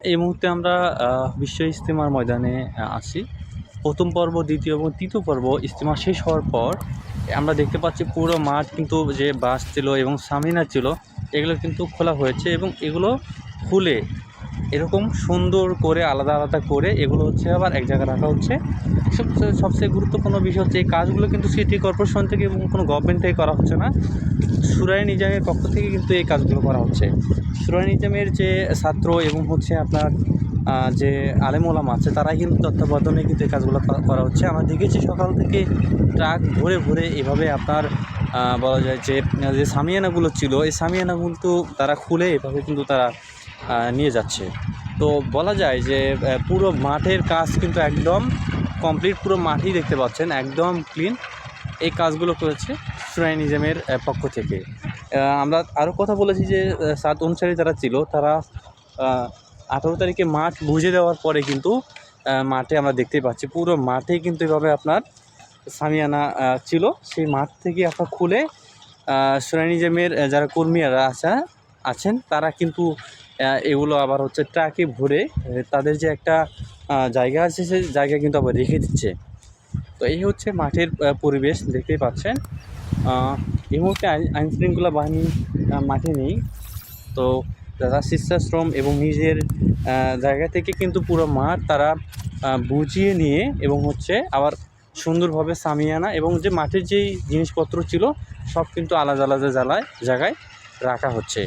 এই মুহূর্তে আমরা বিশ্ব ইজতেমার ময়দানে আছি। ১ম পর্ব, ২য় এবং ৩য় পর্ব ইজতেমা শেষ হওয়ার পর আমরা দেখতে পাচ্ছি পুরো মাঠ কিন্তু যে বাস ছিল এবং সামিনা ছিল, এগুলো কিন্তু খোলা হয়েছে এবং এগুলো খুলে এরকম সুন্দর করে আলাদা আলাদা করে এগুলো হচ্ছে আবার এক জায়গায় রাখা হচ্ছে। সবচেয়ে গুরুত্বপূর্ণ বিষয় হচ্ছে এই কাজগুলো কিন্তু সিটি কর্পোরেশন থেকে এবং কোনো গভর্নমেন্ট থেকে করা হচ্ছে না, শুরায়ে নিজামের পক্ষ থেকে কিন্তু এই কাজগুলো করা হচ্ছে। শুরায়ে নিজামের যে ছাত্র এবং হচ্ছে আপনার যে আলেম ওলামা আছে, তারাই কিন্তু তত্ত্বাবধানে কিন্তু এই কাজগুলো করা হচ্ছে। আমরা দেখেছি সকাল থেকে ট্রাক ভরে ভরে এভাবে আপনার বলা যায় যে সামিয়ানাগুলো ছিল, এই সামিয়ানা কিন্তু তারা খুলে এভাবে কিন্তু তারা নিয়ে যাচ্ছে। তো বলা যায় যে পুরো মাঠের কাজ কিন্তু একদম কমপ্লিট, পুরো মাঠই দেখতে পাচ্ছেন একদম ক্লিন। এই কাজগুলো করেছে শুরায়ে নিজামের পক্ষ থেকে। আমরা আরও কথা বলেছি যে সাত অনুসারী যারা ছিল তারা ১৮ তারিখে মাঠ বুঝে দেওয়ার পরে কিন্তু মাঠে আমরা দেখতেই পাচ্ছি পুরো মাঠেই কিন্তু এভাবে আপনার সামিয়ানা ছিল। সেই মাঠ থেকে আপনার খুলে শুরায়ে নিজামের যারা কর্মীরা আছেন তারা কিন্তু এগুলো আবার হচ্ছে ট্রাকে ভরে তাদের যে একটা জায়গা আছে সেই জায়গায় কিন্তু আবার রেখে দিচ্ছে। তো এই হচ্ছে মাঠের পরিবেশ দেখতেই পাচ্ছেন। এই মুহূর্তে আইনশৃঙ্খলা বাহিনী মাঠে নেই। তো যারা স্বেচ্ছাশ্রম এবং নিজের জায়গা থেকে কিন্তু পুরো মাঠ তারা বুঝিয়ে নিয়ে এবং হচ্ছে আবার সুন্দরভাবে সামিয়ানা এবং যে মাঠের যেই জিনিসপত্র ছিল সব কিন্তু আলাদা আলাদা জায়গায় রাখা হচ্ছে।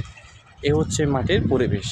এ হচ্ছে মাঠের পরিবেশ।